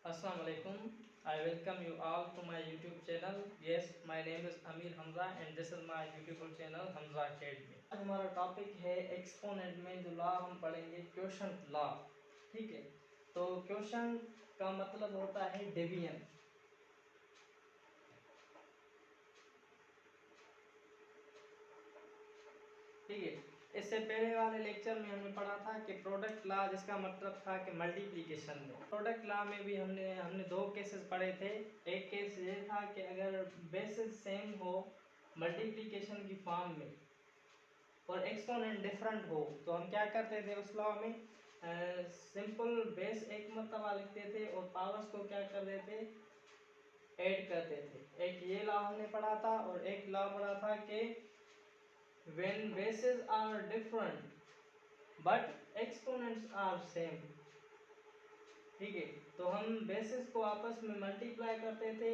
Assalamu alaikum. I welcome you all to my YouTube channel. Yes, my name is Amir Hamza and this is my beautiful channel Hamza Academy. आज हमारा topic है exponent में जो law हम पढ़ेंगे quotient law. ठीक है, तो क्वोशंट का मतलब होता है डिवीजन। ठीक है, इससे पहले वाले लेक्चर में हमने पढ़ा था कि प्रोडक्ट लॉ, जिसका मतलब था कि मल्टीप्लिकेशन में। प्रोडक्ट लॉ में भी हमने दो केसेस पढ़े थे। एक केस ये था कि अगर बेसिस सेम हो मल्टीप्लिकेशन की फॉर्म में और एक्सपोनेंट डिफरेंट हो तो हम क्या करते थे उस लॉ में, सिंपल बेस एक मरतबा लिखते थे और पावर्स को क्या कर देते, ऐड करते थे। एक ये लॉ हमने पढ़ा था और एक लॉ पढ़ा था कि when bases are different but exponents are same। ठीक है, तो हम बेसिस को आपस में मल्टीप्लाई करते थे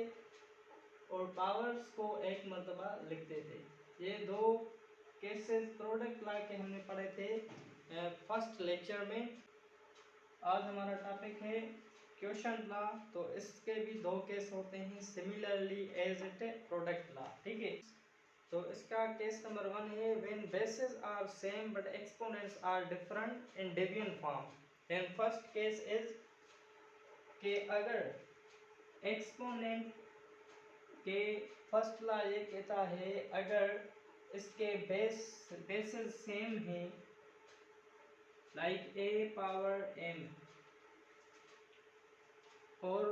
और पावर्स को एक मरतबा लिखते थे। ये दो केसेस प्रोडक्ट लॉ के हमने पढ़े थे फर्स्ट लेक्चर में। आज हमारा टॉपिक है क्वोशंट लॉ। तो इसके भी दो केस होते हैं similarly as it product law. ठीक है, तो इसका केस नंबर 1 है when bases are same but exponents are different in division form. Then first case is कि अगर एक्सपोनेंट के फर्स्ट लॉ ये कहता है अगर इसके बेसेस सेम हैं, लाइक a पावर m और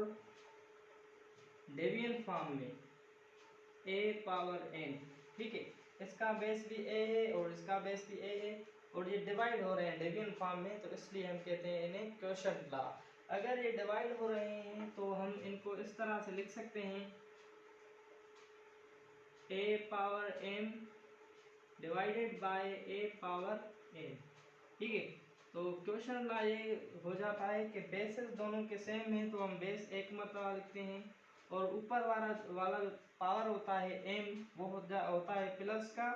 डिवीजन फॉर्म में a पावर n। ठीक है, इसका बेस भी a है और इसका बेस भी a है और ये डिवाइड हो रहे हैं डिवीजन फॉर्म में, तो इसलिए हम कहते हैं इन्हें क्वोशंट लॉ। अगर ये डिवाइड हो रहे हैं तो हम इनको इस तरह से लिख सकते हैं a power m divided by a power n। ठीक है, तो क्वोशंट लॉ ये हो जाता है कि बेसेस दोनों के सेम हैं तो हम बेस एक मरतबा लिखते हैं और ऊपर वाला पावर होता है m, वो होता है प्लस का,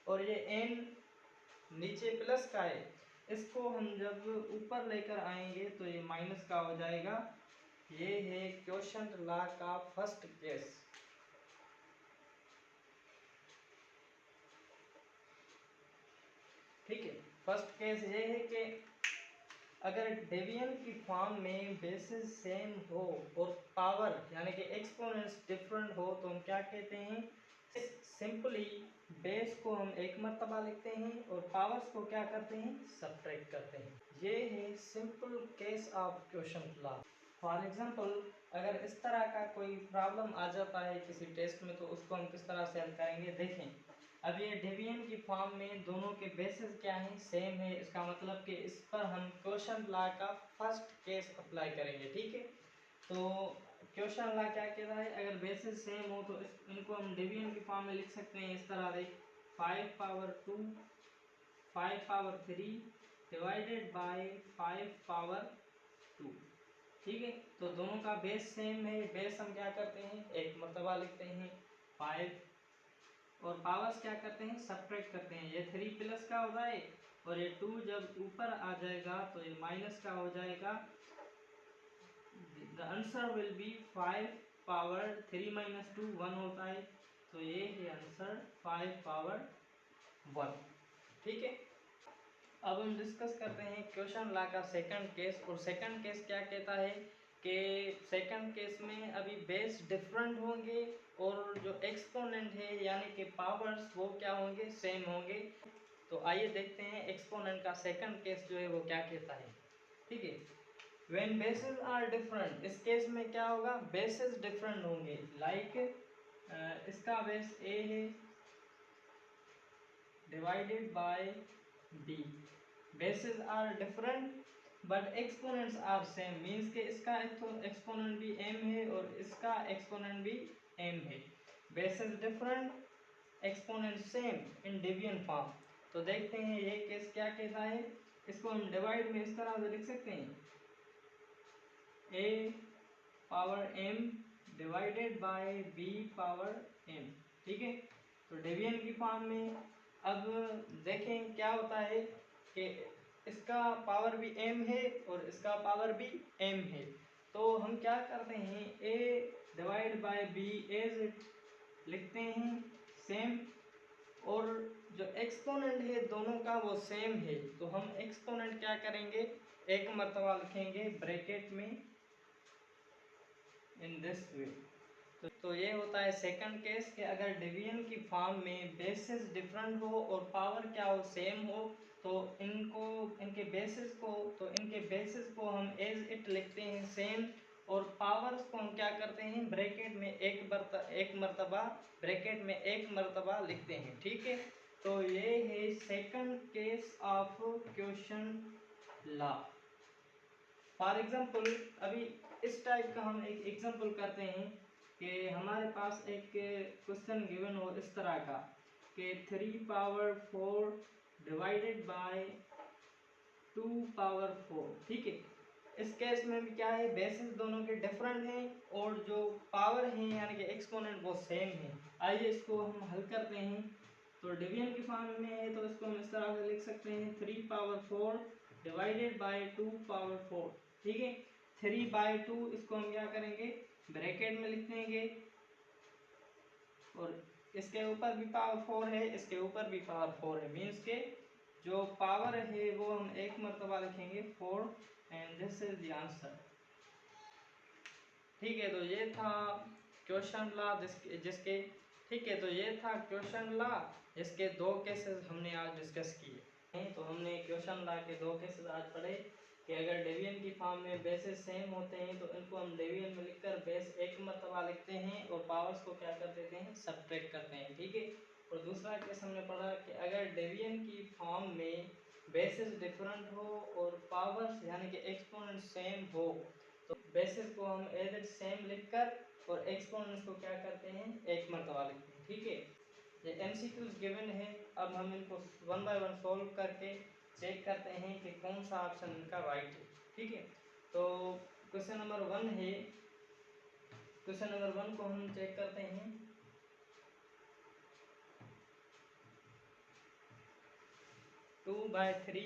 और ये n नीचे प्लस का है, इसको हम जब ऊपर लेकर आएंगे तो ये माइनस का हो जाएगा। ये है क्वोशंट लॉ का फर्स्ट केस। ठीक है, फर्स्ट केस ये है कि अगर डिवीजन की फॉर्म में बेसिस सेम हो और पावर यानी कि एक्सपोनेंट्स डिफरेंट हो तो हम क्या कहते हैं, सिंपली बेस को हम एक मरतबा लिखते हैं और पावर्स को क्या करते हैं, सब्ट्रैक्ट करते हैं। ये है simple case of quotient law. For example अगर इस तरह का कोई प्रॉब्लम आ जाता है किसी टेस्ट में तो उसको हम किस तरह से हल करेंगे, देखें। अब ये डिवीजन की फॉर्म में दोनों के बेसिस क्या हैं, सेम है, इसका मतलब कि इस पर हम क्वोशंट लॉ का फर्स्ट केस अप्लाई करेंगे। ठीक है, तो क्वोशंट लॉ क्या कहता है, अगर बेसिस सेम हो तो इनको हम डिवीजन की फॉर्म में लिख सकते हैं इस तरह से 5 power 2 5 power 3 divided by 5 power 2। ठीक है, तो दोनों का बेस सेम है, बेस हम क्या करते हैं, एक मरतबा लिखते हैं 5 और पावर्स क्या करते हैं, सब्ट्रैक्ट करते हैं। ये 3 प्लस का हो जाए और ये 2 जब ऊपर आ जाएगा तो ये माइनस का हो जाएगा। The answer will be 5 power 3 minus 2 1 होता है, तो ये है आंसर 5 पावर 1। ठीक है, अब हम डिस्कस करते हैं क्वोशंट लॉ का सेकंड केस। और सेकंड केस क्या कहता है कि सेकंड केस में अभी बेस डिफरेंट होंगे और जो एक्सपोनेंट है यानी कि पावर्स वो क्या होंगे, सेम होंगे। तो आइए देखते हैं एक्सपोनेंट का सेकंड केस जो है वो क्या कहता है। ठीक है, व्हेन बेसेस आर डिफरेंट, इस केस में क्या होगा, बेसेस डिफरेंट होंगे। लाइक इसका बेस a है divided by b, bases are different but exponents are same, means के इसका एक्सपोनेंट भी m है और इसका एक्सपोनेंट भी m है। Bases different exponent same in division form. तो देखते हैं ये केस क्या कहता है। इसको हम डिवाइड में इस तरह से लिख सकते हैं a power m divided by b power m। ठीक है, तो डिवीजन की फॉर्म में अब देखें क्या होता है कि इसका पावर भी m है और इसका पावर भी m है, तो हम क्या करते हैं, A divide by B as it लिखते हैं सेम, और जो एक्सपोनेंट है दोनों का वो सेम है, तो हम एक्सपोनेंट क्या करेंगे, एक मर्तबा लिखेंगे ब्रैकेट में इन दिस वे। तो ये होता है सेकंड केस कि अगर डिवीजन की फॉर्म में बेसिस डिफरेंट हो और पावर क्या हो, सेम हो, तो इनके बेसिस को हम एज इट लिखते हैं सेम, और पावर्स को हम क्या करते हैं, ब्रैकेट में एक मर्तबा ब्रैकेट में एक मर्तबा लिखते हैं। ठीक है, तो ये है second case of question law. For example अभी इस टाइप का हम एक एग्जांपल करते हैं कि हमारे पास एक क्वेश्चन गिवन हो इस तरह का कि 3 पावर 4 डिवाइडेड बाय 2 पावर 4। ठीक है, इस केस में भी क्या है, बेसिस दोनों के डिफरेंट हैं और जो पावर है यानी कि एक्सपोनेंट वो सेम है। आइए इसको हम हल करते हैं। तो डिवीजन की फॉर्म में है तो इसको हम इस तरह से लिख सकते हैं 3 पावर 4 डिवाइडेड बाय 2 पावर 4। ठीक है, 3/2 इसको हम क्या करेंगे, ब्रैकेट में लिख देंगे, और इसके ऊपर भी पावर 4 है, इसके ऊपर भी पावर 4 है, मीन्स के जो पावर है वो हम एक मर्तबा लिखेंगे 4, and this is the answer. ठीक है, तो ये था क्वेश्चन लॉ जिसके ठीक है, तो ये था क्वेश्चन लॉ जिसके दो केसेस हमने आज डिस्कस किए। तो हमने क्वेश्चन लॉ के दो केसेस आज पढ़े कि अगर डिवीजन की फॉर्म में बेसेस सेम होते हैं तो इनको हम डिवीजन में लिखकर बेस एक मर्तबा लिखते हैं और पावर्स को क्या कर देते हैं, सब्ट्रैक्ट करते हैं। ठीक है, और दूसरा केस हमने पढ़ा कि अगर डिवीजन की फॉर्म में बेसिस डिफरेंट हो और पावर्स यानी कि एक्सपोनेंट सेम हो तो बेसिस को हम एज इट सेम लिखकर और एक्सपोनेंट्स को क्या करते हैं, एक मर्तबा लिखते हैं। ठीक है, ये एमसीक्यूज गिवन है, अब हम इनको वन बाय वन सॉल्व करके चेक करते हैं कि कौन सा ऑप्शन इनका राइट है। ठीक है, तो क्वेश्चन नंबर 1 है, क्वेश्चन नंबर 1 को हम चेक करते हैं। Two by three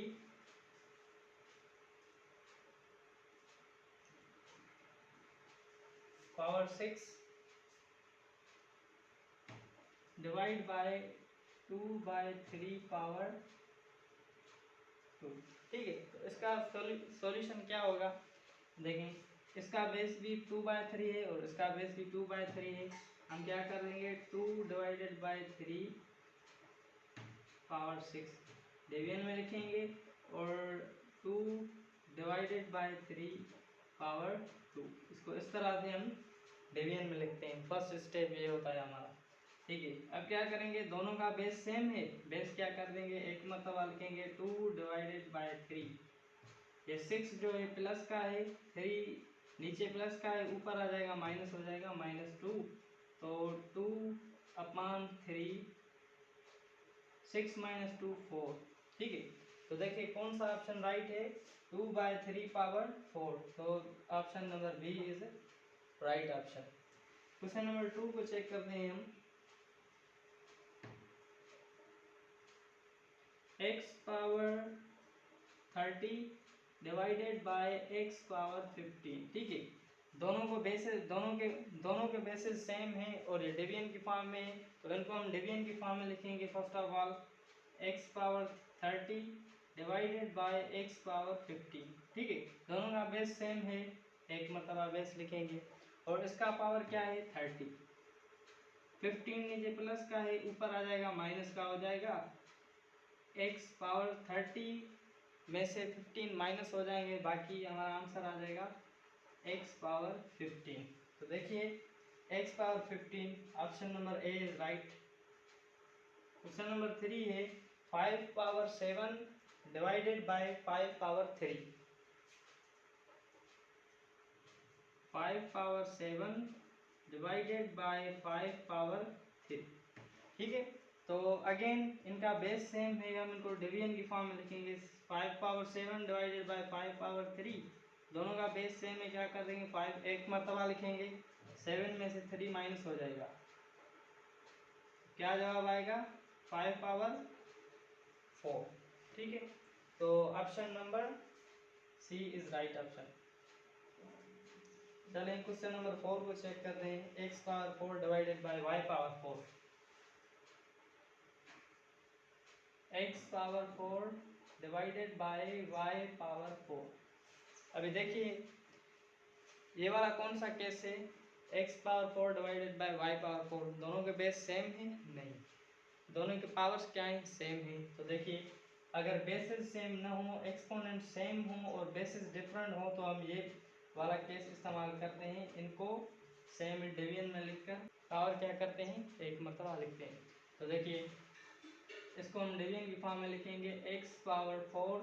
power 6 divide by 2/3 power 2। ठीक है, तो इसका सॉल्यूशन क्या होगा, देखें, इसका बेस भी 2/3 है और इसका बेस भी 2/3 है। हम क्या कर देंगे, 2 डिवाइडेड बाय 3 पावर 6 डिवीजन में लिखेंगे और 2 डिवाइडेड बाय 3 पावर 2, इसको इस तरह से हम डिवीजन में लिखते हैं। फर्स्ट स्टेप ये होता है हमारा। ठीक है, अब क्या करेंगे, दोनों का बेस सेम है, बेस क्या कर देंगे, एक मर्तबा लिखेंगे 2 डिवाइडेड बाय 3। ये 6 जो है प्लस का है, 3 नीचे प्लस का है, ऊपर आ जाएगा माइनस हो जाएगा -2, तो 2/3 6 - 2 4। ठीक है, तो देखिए कौन सा ऑप्शन राइट है, 2/3 पावर 4, तो option number B is right option. Question number 2 को चेक करते हैं हम। x power 30 divided by x power 15। ठीक है, दोनों के बेसिस सेम हैं और ये डिवीजन की फॉर्म में है, तो इनको हम डिवीजन की फॉर्म में लिखेंगे। First of all x power 30 divided by x power 15। ठीक है, दोनों का बेस सेम है, एक मर्तबा बेस लिखेंगे और इसका पावर क्या है 30, 15 नीचे प्लस का है, ऊपर आ जाएगा माइनस का हो जाएगा, x पावर 30 में से 15 माइनस हो जाएंगे, बाकी हमारा आंसर आ जाएगा x पावर 15। तो देखिए x power 15 option number A is right. Question number 3 है 5 power 7 divided by 5 power 3। 5 power 7 divided by 5 power 3। ठीक है, तो अगेन इनका बेस सेम है, हम इनको डिवीजन की फॉर्म में लिखेंगे। 5 पावर 7 डिवाइडेड बाय 5 पावर 3, दोनों का बेस सेम है, क्या कर देंगे, 5 एक मर्तबा लिखेंगे, 7 में से 3 माइनस हो जाएगा, क्या जवाब आएगा, 5 पावर 4। ठीक है, तो option number C is right option. चलें क्वेश्चन नंबर 4 को चेक करते हैं। x power 4 divided by y power 4। x power 4 divided by y power 4। अभी देखिए ये वाला कौन सा केस है, x power 4 divided by y power 4। दोनों के बेस सेम है? नहीं, दोनों के पावर्स क्या है? सेम है। तो देखिए अगर बेसिस सेम ना हो, एक्सपोनेंट सेम हो और बेसिस डिफरेंट हो तो हम ये वाला केस इस्तेमाल करते हैं। इनको सेम डिवीजन में लिखकर पावर क्या करते हैं, एक मरतबा लिखते हैं। तो देखिए इसको हम डिवीजन की फॉर्म में लिखेंगे, x power 4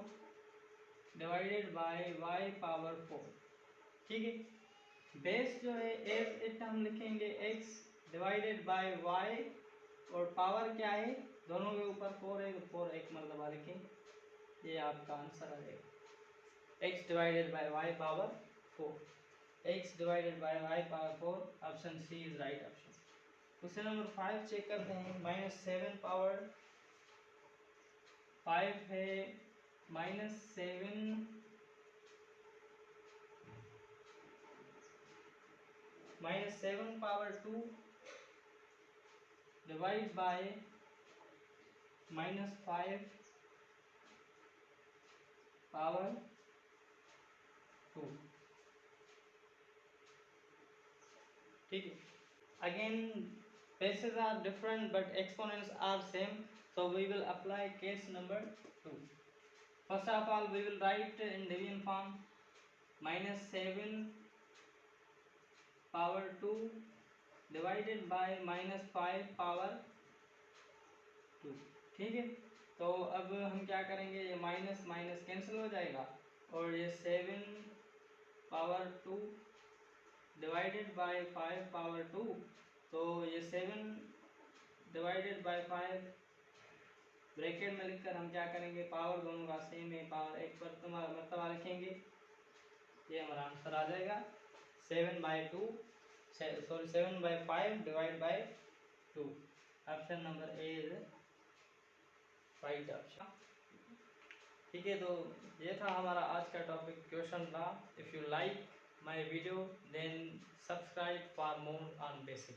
divided by y power 4। ठीक है, बेस जो है एज इट हम लिखेंगे x डिवाइडेड बाय y और पावर क्या है, दोनों के ऊपर 4 है तो 4 एक मरतबा लिखें, ये आपका आंसर आ जाएगा। x divided by y power 4, x divided by y power 4, option C is right option. Question number 5 check करते हैं। -7 पावर 5 है, -7 पावर 2 डिवाइड बाय -5 पावर 2। ठीक है, again bases are different but exponents are same, so we will apply case number 2. First of all we will write in division form, -7 power 2 divided by -5 power 2। ठीक है, तो अब हम क्या करेंगे, ये माइनस माइनस कैंसिल हो जाएगा और ये 7 पावर 2 डिवाइडेड बाय 5 पावर 2, तो ये 7 डिवाइडेड बाय 5 ब्रैकेट में लिखकर हम क्या करेंगे, पावर दोनों का सेम है, पावर एक पर मरतबा लिखेंगे, ये हमारा आंसर आ जाएगा 7/5 divide by 2। Option number A is right option. ठीक है, तो ये था हमारा आज का टॉपिक क्वेश्चन था। If you like my video then subscribe for more on basic.